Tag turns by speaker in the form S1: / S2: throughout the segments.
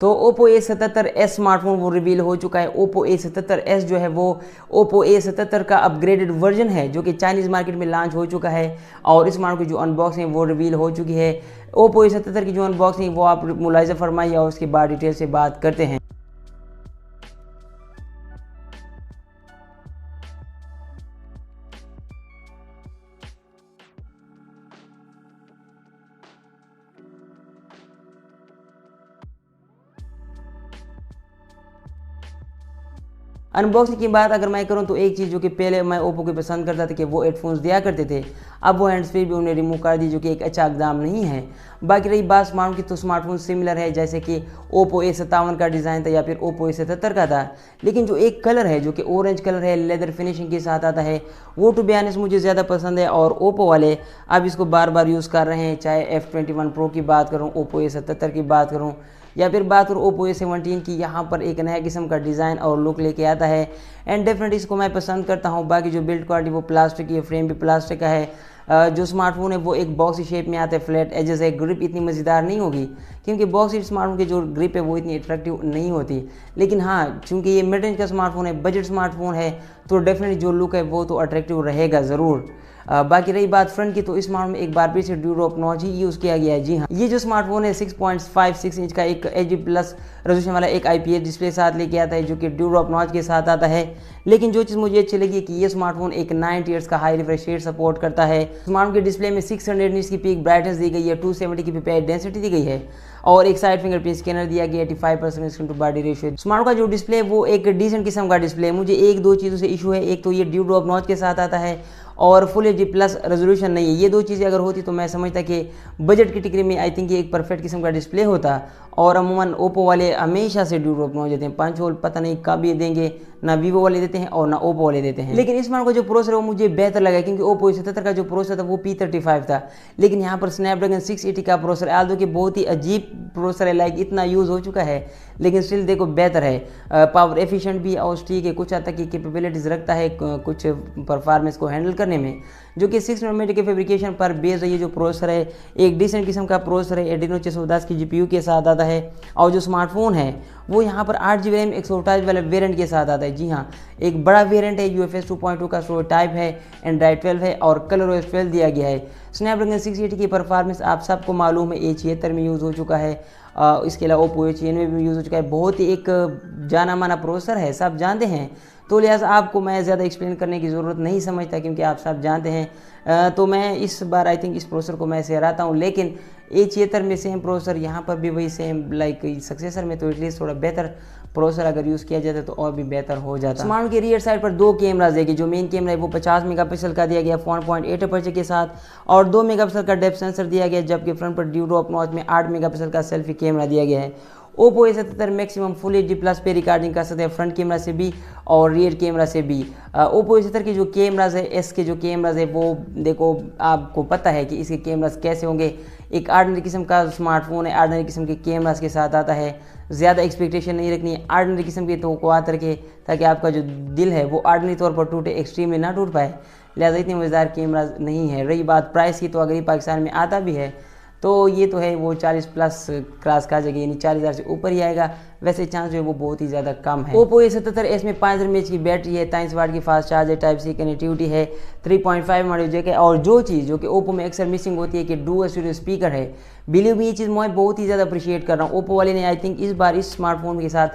S1: तो Oppo A77s smartphone वो reveal हो चुका है। Oppo A77s जो है वो Oppo A77 का अपग्रेडेड वर्जन है जो कि चाइनीज़ मार्केट में लॉन्च हो चुका है और इस स्मार्टफोन की जो अनबॉक्सिंग है वो रिवील हो चुकी है। Oppo A77 की जो अनबॉक्सिंग है वो आप मुलाहिजा फरमाइए और उसके बाद डिटेल से बात करते हैं। अनबॉक्सिंग की बात अगर मैं करूं तो एक चीज़ जो कि पहले मैं ओप्पो की पसंद करता था कि वो हेडफोन्स दिया करते थे, अब वो हैंड्स फ्री भी उन्हें रिमूव कर दी जो कि एक अच्छा इकदाम नहीं है। बाकी रही बात स्मार्टफोन की तो स्मार्टफोन सिमिलर है जैसे कि Oppo A57 का डिज़ाइन था या फिर Oppo A77 का था, लेकिन जो एक कलर है जो कि ऑरेंज कलर है लेदर फिनिशिंग के साथ आता है वो टू बी ऑनेस्ट मुझे ज़्यादा पसंद है और ओप्पो वाले अब इसको बार बार यूज़ कर रहे हैं। चाहे F21 Pro की बात करूँ, Oppo A77 की बात करूँ या फिर बात करूँ Oppo A17 की, यहाँ पर एक नया किस्म का डिज़ाइन और लुक लेके आता है एंड डेफिनेटली इसको मैं पसंद करता हूँ। बाकी जो बिल्ड क्वालिटी वो प्लास्टिक की है, फ्रेम भी प्लास्टिक का है। जो स्मार्टफोन है वो एक बॉक्सी शेप में आता है, फ्लैट एजेस है, ग्रिप इतनी मज़ेदार नहीं होगी क्योंकि बॉक्सी स्मार्टफोन की जो ग्रिप है वो इतनी अट्रैक्टिव नहीं होती। लेकिन हाँ, चूँकि ये मिड रेंज का स्मार्टफोन है, बजट स्मार्टफोन है, तो डेफिनेटली जो लुक है वो तो अट्रैक्टिव रहेगा ज़रूर। बाकी रही बात फ्रंट की तो इस स्मार्टफोन में एक बार फिर से ड्यूरॉप नॉच ही यूज़ किया गया है। जी हाँ, ये जो स्मार्टफोन है 6.56 इंच का एक HD प्लस रेजोल्यूशन वाला एक IPS डिस्प्ले साथ लेके आता है जो कि ड्यूरॉप नॉच के साथ आता है। लेकिन जो चीज़ मुझे अच्छी लगी कि ये स्मार्टफोन एक 90 हर्ट्ज का हाई रिफ्रेश रेट सपोर्ट करता है। स्मार्टफोन के डिस्प्ले में 600 निट्स की पीक ब्राइटनेस दी गई है, 270 की PPI डेंसिटी दी गई है और एक साइड फिंगरप्रिंट स्कैनर दिया गया, 85% screen to body ratio. Smartphone का जो डिस्प्ले है वो एक डिसेंट किस्म का डिस्प्ले है। मुझे एक दो चीज़ों से इशू है, एक तो ये ड्यू ड्रॉप नॉच के साथ आता है और फुल HD प्लस रेजोल्यूशन नहीं है। ये दो चीज़ें अगर होती तो मैं समझता कि बजट कैटेगरी में आई थिंक ये एक परफेक्ट किस्म का डिस्प्ले होता। और अमूमन ओप्पो वाले हमेशा से ड्यू ड्रॉप नॉच देते हैं, पंच होल पता नहीं कब ये देंगे, ना वीवो वाले देते हैं और ना ओप्पो वाले देते हैं। लेकिन इस स्मार्टफोन का जो प्रोसेसर है वो मुझे बेहतर लगा क्योंकि Oppo A77 का जो प्रोसेसर था वो P35 था, लेकिन यहाँ पर स्नैपड्रैगन 680 का प्रोसेसर आल्दो कि बहुत ही अजीब प्रोसेसर है, लाइक इतना यूज़ हो चुका है लेकिन स्टिल देखो बेहतर है, पावर एफिशिएंट भी और ठीक है, कुछ हद तक की कैपेबिलिटीज़ रखता है कुछ परफॉर्मेंस को हैंडल करने में, जो कि 6 नैनोमीटर के फैब्रिकेशन पर बेस्ड है। ये जो प्रोसेसर है एक डिसेंट किस्म का प्रोसेसर है, एड्रीनो 610 की GPU के साथ आता है और जो स्मार्टफोन है वो यहाँ पर 8GB रैम 128 वाले वेरिएंट के साथ आता है। जी हाँ, एक बड़ा वेरिएंट है, UFS 2.2 का स्टोरेज टाइप है, एंड्रॉइड 12 है और ColorOS 12 दिया गया है। स्नैपड्रैगन 680 की परफॉर्मेंस आप सबको मालूम है A76 में यूज़ हो चुका है, इसके अलावा Oppo A91 में भी यूज़ हो चुका है। बहुत ही एक जाना माना प्रोसेसर है, सब जानते हैं, तो लिहाजा आपको मैं ज़्यादा एक्सप्लेन करने की ज़रूरत नहीं समझता क्योंकि आप सब जानते हैं। तो मैं इस बार आई थिंक इस प्रोसेसर को मैं सहराता हूँ, लेकिन A76 में सेम प्रोसेसर, यहाँ पर भी वही सेम लाइक सक्सेसर में, तो एटलीस्ट थोड़ा बेहतर प्रोसेसर अगर यूज़ किया जाता तो और भी बेहतर हो जाता। स्मार्टफोन के रियर साइड पर दो कैमराज देगी। जो मेन कैमरा है वो 50 मेगापिक्सल का दिया गया 1.8 अपर्चर के साथ और 2 मेगापिक्सल का डेप्थ सेंसर दिया गया, जबकि फ्रंट पर ड्यू ड्रॉप नॉच में 8 मेगापिक्सल का सेल्फी कैमरा दिया गया है। Oppo A77 maximum full HD plus पे रिकॉर्डिंग कर सकते हैं, फ्रंट कैमरा से भी और रियर कैमरा से भी। Oppo A77 के जो कैमराज है, एस के जो कैमराज है वो देखो आपको पता है कि इसके कैमराज कैसे होंगे। एक आर्डिनरी किस्म का स्मार्टफोन है, आर्डिनरी किस्म के कैमराज के साथ आता है, ज़्यादा एक्सपेक्टेशन नहीं रखनी है आर्डिनरी किस्म की तो को आकर के, ताकि आपका जो दिल है वो आर्डिनरी तौर पर टूटे, एक्सट्रीमली ना टूट पाए, लिहाजा इतने मज़ेदार कैमराज नहीं है। रही बात प्राइस की, तो अगर ये पाकिस्तान में आता भी है तो ये तो है वो 40 प्लस क्लास का जगह, यानी 40,000 से ऊपर ही आएगा। वैसे चांस जो है वो बहुत ही ज़्यादा कम है। Oppo A77s में 5000 mAh की बैटरी है, 23 वाट की फास्ट चार्ज है, टाइप सी कनेक्टिविटी है, 3.5 मॉड्यूल जैक है और जो चीज़ जो कि ओप्पो में अक्सर मिसिंग होती है कि डुअल स्टूडियो स्पीकर है, बिलीव मी ये चीज़ मैं बहुत ही ज़्यादा अप्रिशिएट कर रहा हूँ। ओप्पो वाले ने आई थिंक इस बार इस स्मार्टफोन के साथ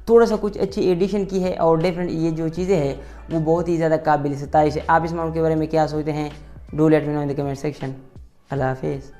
S1: थोड़ा सा कुछ अच्छी एडिशन की है और डेफिनेट ये जो चीज़ें हैं वो बहुत ही ज़्यादा काबिल सताइश है। आप इस स्मार्टफोन के बारे में क्या सोचते हैं? Do let me know in the comment section. अल्लाह हाफिज़।